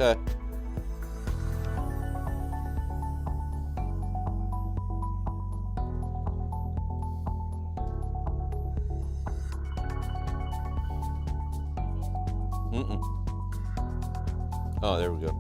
Okay. Oh, there we go.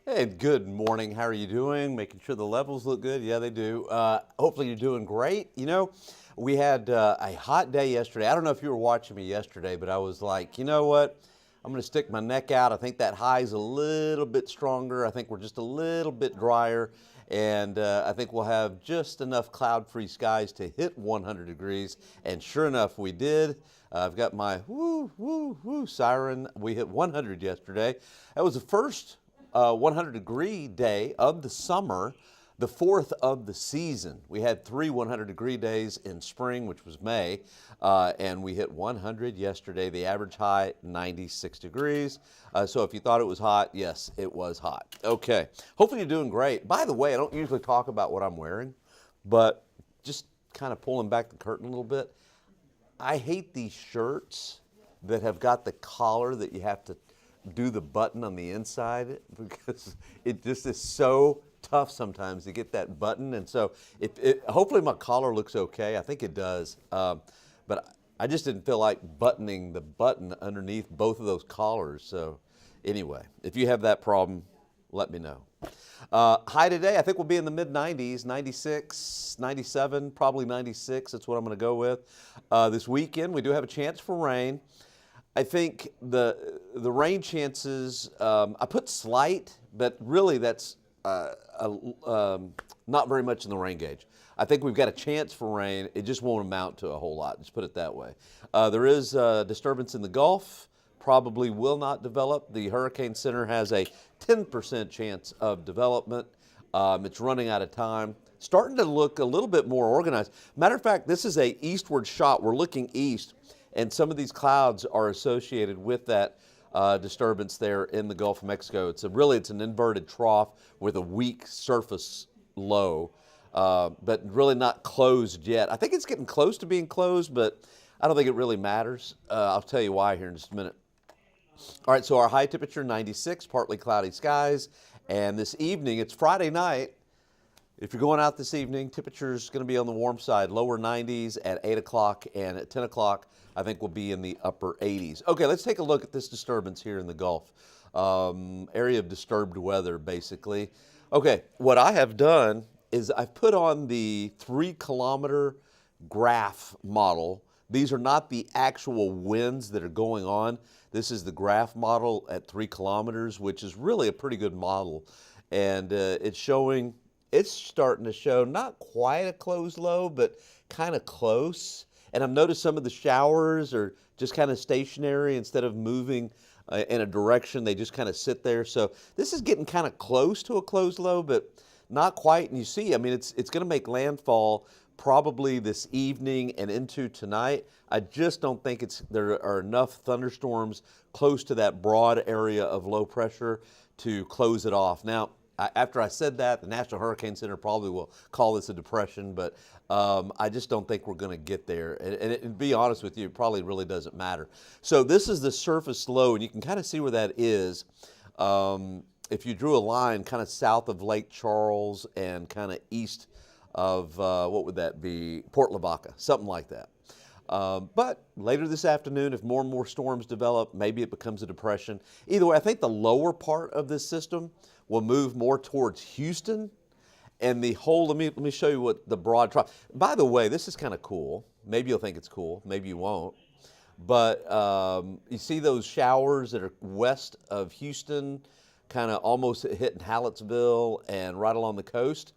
Hey, good morning. How are you doing? Making sure the levels look good? Yeah, they do. Hopefully you're doing great. You know, we had a hot day yesterday. I don't know if you were watching me yesterday, but I was like, you know what? I'm going to stick my neck out. I think that high is a little bit stronger. I think we're just a little bit drier. And I think we'll have just enough cloud-free skies to hit 100 degrees. And sure enough, we did. I've got my woo, woo, woo siren. We hit 100 yesterday. That was the first 100-degree day of the summer, the fourth of the season. We had 3 100-degree days in spring, which was May, and we hit 100 yesterday. The average high, 96 degrees. So if you thought it was hot, yes, it was hot. Okay, hopefully you're doing great. By the way, I don't usually talk about what I'm wearing, but just kind of pulling back the curtain a little bit, I hate these shirts that have got the collar that you have to do the button on the inside, because it just is so tough sometimes to get that button. And so hopefully my collar looks okay. I think it does. But I just didn't feel like buttoning the button underneath both of those collars. So anyway, if you have that problem, let me know. High today, I think we'll be in the mid-90s, 96, 97, probably 96. That's what I'm going to go with. This weekend, we do have a chance for rain. I think the rain chances, I put slight, but really that's not very much in the rain gauge. I think we've got a chance for rain. It just won't amount to a whole lot. Just put it that way. There is a disturbance in the Gulf. Probably will not develop. The Hurricane Center has a 10% chance of development. It's running out of time. Starting to look a little bit more organized. Matter of fact, this is a eastward shot. We're looking east. And some of these clouds are associated with that disturbance there in the Gulf of Mexico. It's an inverted trough with a weak surface low, but really not closed yet. I think it's getting close to being closed, but I don't think it really matters. I'll tell you why here in just a minute. All right, so our high temperature, 96, partly cloudy skies. And this evening, it's Friday night. If you're going out this evening, temperature's going to be on the warm side, lower 90s at 8 o'clock, and at 10 o'clock, I think we'll be in the upper 80s. Okay, let's take a look at this disturbance here in the Gulf. Area of disturbed weather, basically. Okay, what I have done is I've put on the 3-kilometer graph model. These are not the actual winds that are going on. This is the graph model at 3 kilometers, which is really a pretty good model. And it's starting to show not quite a closed low, but kind of close. And I've noticed some of the showers are just kind of stationary instead of moving in a direction. They just kind of sit there. So this is getting kind of close to a closed low, but not quite. And you see, I mean, it's going to make landfall probably this evening and into tonight. I just don't think there are enough thunderstorms close to that broad area of low pressure to close it off. Now, after I said that, the National Hurricane Center probably will call this a depression, but I just don't think we're going to get there. And to be honest with you, it probably really doesn't matter. So this is the surface low, and you can kind of see where that is. If you drew a line kind of south of Lake Charles and kind of east of, what would that be, Port Lavaca, something like that. But later this afternoon, if more and more storms develop, maybe it becomes a depression. Either way, I think the lower part of this system will move more towards Houston, and the whole, let me show you what the broad trough. By the way, this is kind of cool. Maybe you'll think it's cool, maybe you won't. But you see those showers that are west of Houston, kind of almost hitting Hallettsville and right along the coast?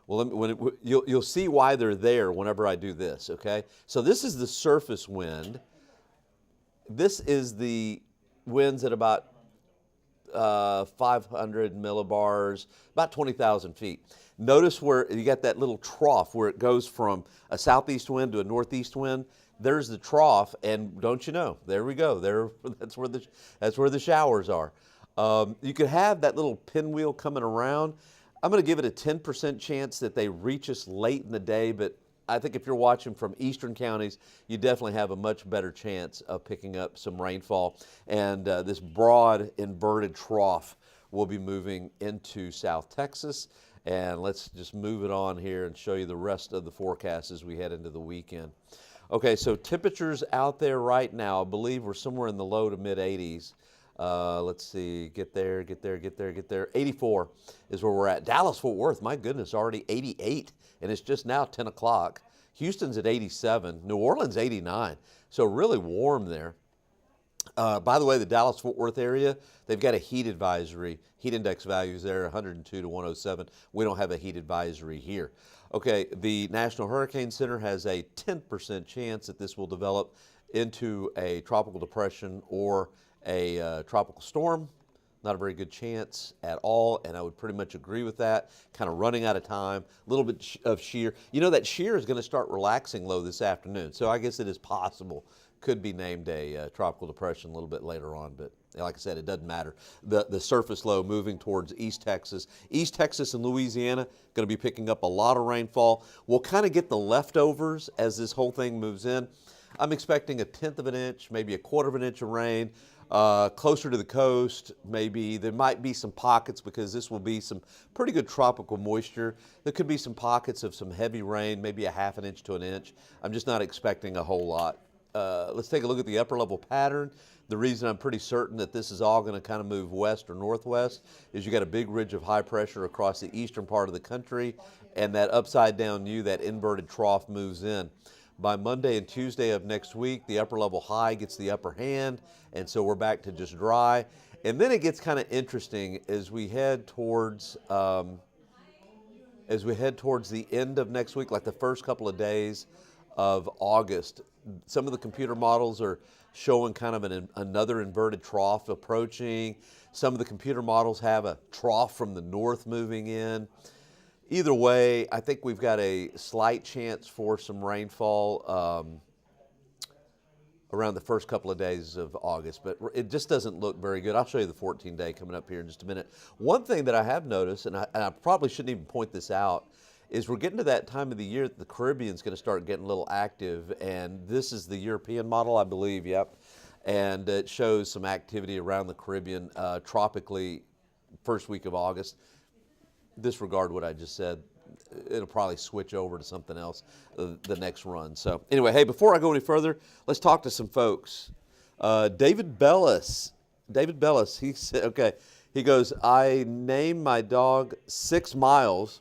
Well, you'll see why they're there whenever I do this, okay? So this is the surface wind. This is the winds at about 500 millibars, about 20,000 feet. Notice where you got that little trough where it goes from a southeast wind to a northeast wind. There's the trough, and don't you know? There we go. There, that's where the showers are. You could have that little pinwheel coming around. I'm going to give it a 10% chance that they reach us late in the day, but I think if you're watching from eastern counties, you definitely have a much better chance of picking up some rainfall. And this broad inverted trough will be moving into South Texas. And let's just move it on here and show you the rest of the forecast as we head into the weekend. Okay, so temperatures out there right now, I believe we're somewhere in the low to mid 80s. Let's see, get there. 84 is where we're at. Dallas-Fort Worth, my goodness, already 88, and it's just now 10 o'clock. Houston's at 87. New Orleans, 89. So really warm there. By the way, the Dallas-Fort Worth area, they've got a heat advisory. Heat index values there, 102 to 107. We don't have a heat advisory here. Okay, the National Hurricane Center has a 10% chance that this will develop into a tropical depression or a tropical storm. Not a very good chance at all, and I would pretty much agree with that. Kind of running out of time, a little bit of shear. You know, that shear is going to start relaxing low this afternoon, so I guess it is possible. Could be named a tropical depression a little bit later on, but like I said, it doesn't matter. The surface low moving towards East Texas. East Texas and Louisiana going to be picking up a lot of rainfall. We'll kind of get the leftovers as this whole thing moves in. I'm expecting 1/10 of an inch, maybe 1/4 of an inch of rain. Closer to the coast, maybe there might be some pockets because this will be some pretty good tropical moisture. There could be some pockets of some heavy rain, maybe 1/2 an inch to an inch. I'm just not expecting a whole lot. Let's take a look at the upper level pattern. The reason I'm pretty certain that this is all going to kind of move west or northwest is you got a big ridge of high pressure across the eastern part of the country, and that upside down U, that inverted trough, moves in. By Monday and Tuesday of next week, the upper level high gets the upper hand, and so we're back to just dry. And then it gets kind of interesting as we head towards the end of next week, like the first couple of days of August. Some of the computer models are showing kind of another inverted trough approaching. Some of the computer models have a trough from the north moving in. Either way, I think we've got a slight chance for some rainfall around the first couple of days of August, but it just doesn't look very good. I'll show you the 14-day coming up here in just a minute. One thing that I have noticed, and I probably shouldn't even point this out, is we're getting to that time of the year that the Caribbean's going to start getting a little active, and this is the European model, I believe, yep. And it shows some activity around the Caribbean tropically first week of August. Disregard what I just said. It'll probably switch over to something else the next run. So anyway, hey, before I go any further, let's talk to some folks. David Bellis, he said, okay, he goes, I named my dog 6 Miles,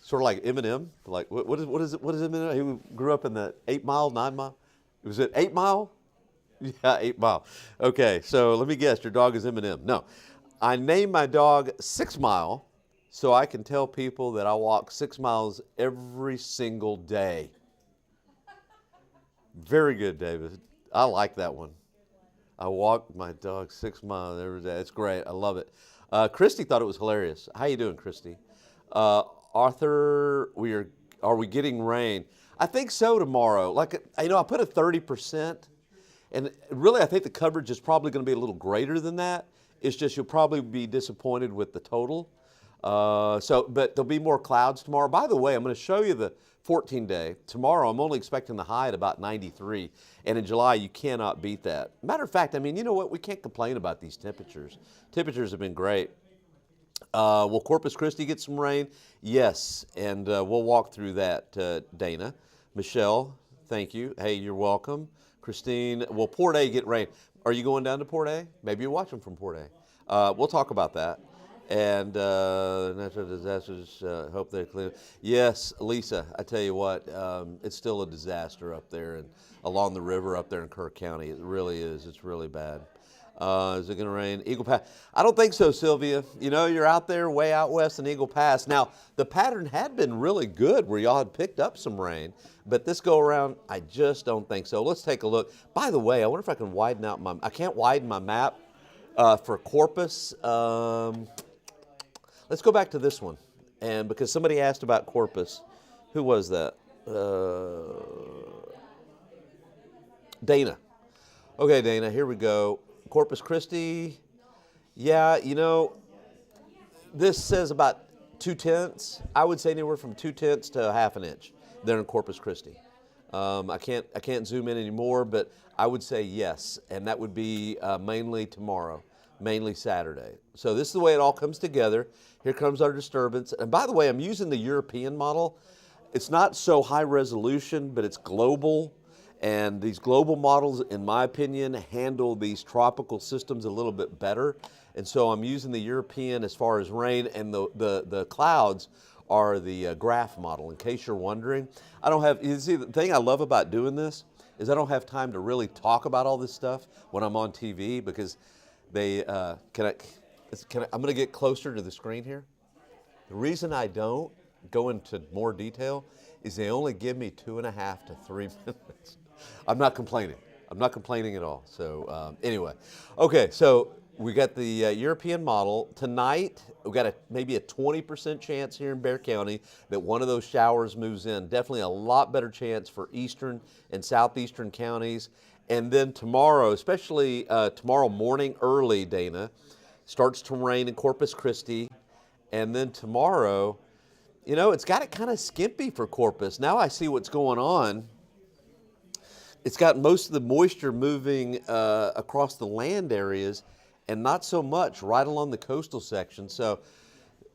sort of like Eminem. Like, what is Eminem? He grew up in the 8 Mile, 9 Mile. Was it 8 Mile? Yeah, 8 Mile. Okay, so let me guess, your dog is Eminem. No, I named my dog 6 Mile so I can tell people that I walk 6 miles every single day. Very good, David. I like that one. I walk my dog 6 miles every day. It's great. I love it. Christy thought it was hilarious. How you doing, Christy? Arthur, are we getting rain? I think so tomorrow. Like, I put a 30%, and really I think the coverage is probably going to be a little greater than that. It's just you'll probably be disappointed with the total. But there'll be more clouds tomorrow. By the way, I'm going to show you the 14-day. Tomorrow, I'm only expecting the high at about 93. And in July, you cannot beat that. Matter of fact, you know what? We can't complain about these temperatures. Temperatures have been great. Will Corpus Christi get some rain? Yes, and we'll walk through that, Dana. Michelle, thank you. Hey, you're welcome. Christine, will Port A get rain? Are you going down to Port A? Maybe you're watching from Port A. We'll talk about that. And natural disasters, hope they're clear. Yes, Lisa, I tell you what, it's still a disaster up there and along the river up there in Kirk County. It really is. It's really bad. Is it going to rain? Eagle Pass? I don't think so, Sylvia. You're out there way out west in Eagle Pass. Now, the pattern had been really good where y'all had picked up some rain, but this go around, I just don't think so. Let's take a look. By the way, I wonder if I can widen out I can't widen my map. For Corpus, let's go back to this one. And because somebody asked about Corpus, who was that? Dana. Okay, Dana, here we go. Corpus Christi. Yeah, this says about 2/10. I would say anywhere from 2/10 to a half an inch there in Corpus Christi. I can't zoom in anymore, but I would say yes, and that would be mainly tomorrow, mainly Saturday. So this is the way it all comes together. Here comes our disturbance. And by the way, I'm using the European model. It's not so high resolution, but it's global. And these global models, in my opinion, handle these tropical systems a little bit better. And so I'm using the European as far as rain, and the clouds are the graph model, in case you're wondering. I don't have, you see, the thing I love about doing this is I don't have time to really talk about all this stuff when I'm on TV, because they, I'm going to get closer to the screen here. The reason I don't go into more detail is they only give me 2.5 to 3 minutes. I'm not complaining. I'm not complaining at all. So anyway, okay, so we got the European model. Tonight, we got maybe a 20% chance here in Bexar County that one of those showers moves in. Definitely a lot better chance for eastern and southeastern counties. And then tomorrow, especially tomorrow morning early, Dana, starts to rain in Corpus Christi. And then tomorrow, it's got it kind of skimpy for Corpus. Now I see what's going on. It's got most of the moisture moving across the land areas, and not so much right along the coastal section. So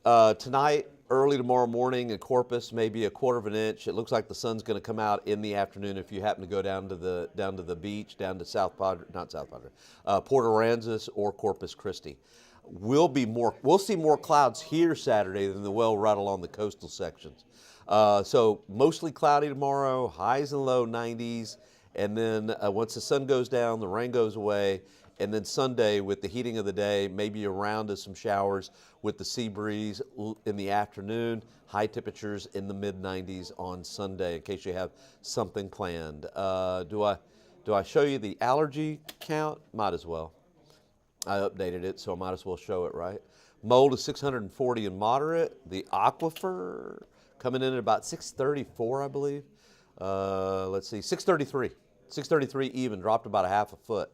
tonight, early tomorrow morning in Corpus, maybe 1/4 of an inch. It looks like the sun's going to come out in the afternoon if you happen to go down to the beach, down to Port Aransas or Corpus Christi. We'll see more clouds here Saturday than the well right along the coastal sections. So mostly cloudy tomorrow, highs and low 90s. And then once the sun goes down, the rain goes away. And then Sunday, with the heating of the day, maybe around to some showers with the sea breeze in the afternoon. High temperatures in the mid-90s on Sunday, in case you have something planned. Do I show you the allergy count? Might as well. I updated it, so I might as well show it, right? Mold is 640 in moderate. The aquifer coming in at about 634, I believe. Let's see, 633. 633 even, dropped about 1/2 foot.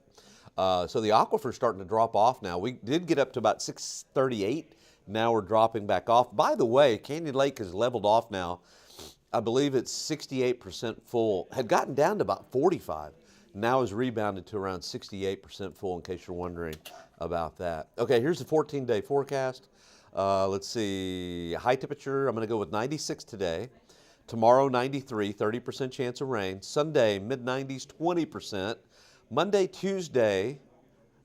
So the aquifer is starting to drop off now. We did get up to about 638. Now we're dropping back off. By the way, Canyon Lake has leveled off now. I believe it's 68% full. Had gotten down to about 45. Now is rebounded to around 68% full, in case you're wondering about that. Okay, here's the 14-day forecast. Let's see, high temperature, I'm going to go with 96 today. Tomorrow, 93, 30% chance of rain. Sunday, mid-90s, 20%. Monday, Tuesday,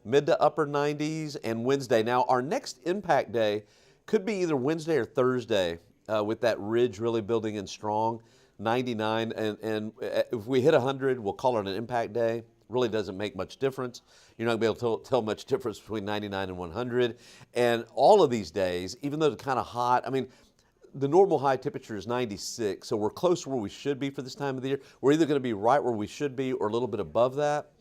mid to upper 90s, and Wednesday. Now, our next impact day could be either Wednesday or Thursday, with that ridge really building in strong. 99, and if we hit 100, we'll call it an impact day. Really doesn't make much difference. You're not going to be able to tell much difference between 99 and 100. And all of these days, even though they're kind of hot, I mean, the normal high temperature is 96, so we're close to where we should be for this time of the year. We're either going to be right where we should be or a little bit above that.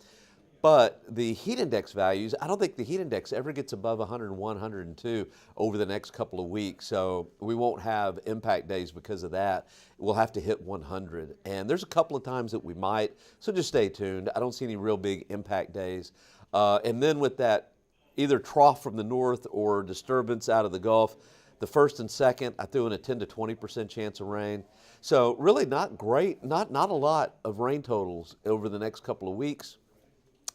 But the heat index values, I don't think the heat index ever gets above 101, 102 over the next couple of weeks. So we won't have impact days because of that. We'll have to hit 100. And there's a couple of times that we might, so just stay tuned. I don't see any real big impact days. And then with that either trough from the north or disturbance out of the Gulf, the first and second, I threw in a 10 to 20% chance of rain. So really not great, not a lot of rain totals over the next couple of weeks.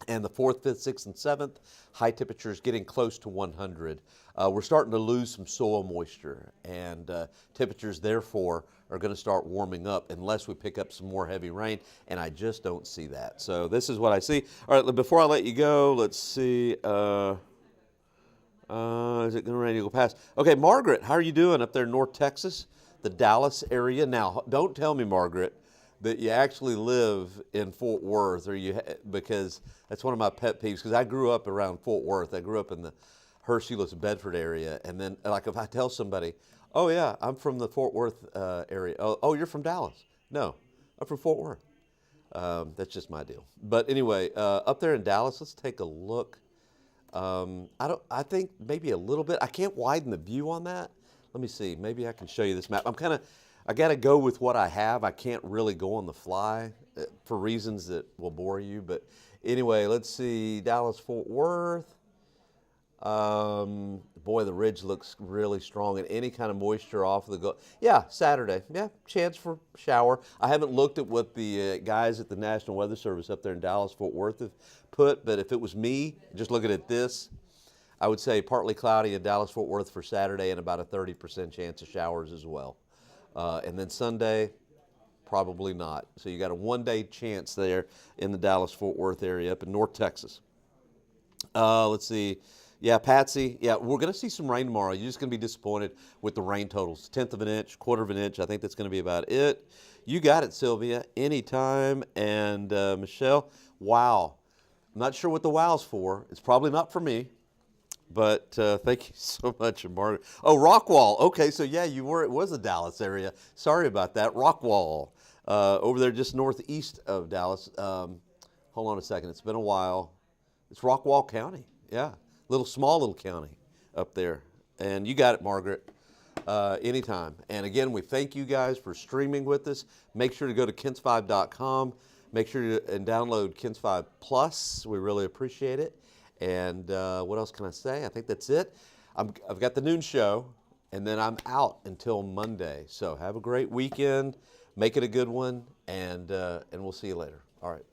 And the 4th, 5th, 6th, and 7th, high temperatures getting close to 100. We're starting to lose some soil moisture, and temperatures, therefore, are going to start warming up unless we pick up some more heavy rain, and I just don't see that. So this is what I see. All right, before I let you go, let's see. Is it going to rain? You go past. Okay, Margaret, how are you doing up there in North Texas, the Dallas area? Now, don't tell me, Margaret, that you actually live in Fort Worth, because that's one of my pet peeves, because I grew up around Fort Worth. I grew up in the Hercules, Bedford area, and then like if I tell somebody, oh yeah, I'm from the Fort Worth area. Oh, you're from Dallas? No, I'm from Fort Worth. That's just my deal. But anyway, up there in Dallas, let's take a look. I think maybe a little bit. I can't widen the view on that. Let me see. Maybe I can show you this map. I got to go with what I have. I can't really go on the fly for reasons that will bore you. But anyway, let's see. Dallas Fort Worth. Boy, the ridge looks really strong, and any kind of moisture off of the go. Yeah, Saturday. Yeah, chance for shower. I haven't looked at what the guys at the National Weather Service up there in Dallas Fort Worth have put, but if it was me, just looking at this, I would say partly cloudy in Dallas Fort Worth for Saturday and about a 30% chance of showers as well. And then Sunday, probably not. So you got a one-day chance there in the Dallas Fort Worth area up in North Texas. Let's see. Yeah, Patsy. Yeah, we're going to see some rain tomorrow. You're just going to be disappointed with the rain totals. 1/10 of an inch, 1/4 of an inch. I think that's going to be about it. You got it, Sylvia. Anytime. And Michelle, wow. I'm not sure what the wow's for. It's probably not for me. But thank you so much, Margaret. Oh, Rockwall. Okay, so yeah, you were. It was the Dallas area. Sorry about that. Rockwall, over there just northeast of Dallas. Hold on a second. It's been a while. It's Rockwall County. Yeah, small little county up there. And you got it, Margaret. Anytime. And again, we thank you guys for streaming with us. Make sure to go to kins5.com. Make sure to download Kins 5 Plus. We really appreciate it. And what else can I say? I think that's it. I've got the noon show, and then I'm out until Monday. So have a great weekend. Make it a good one, and we'll see you later. All right.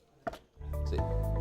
See you.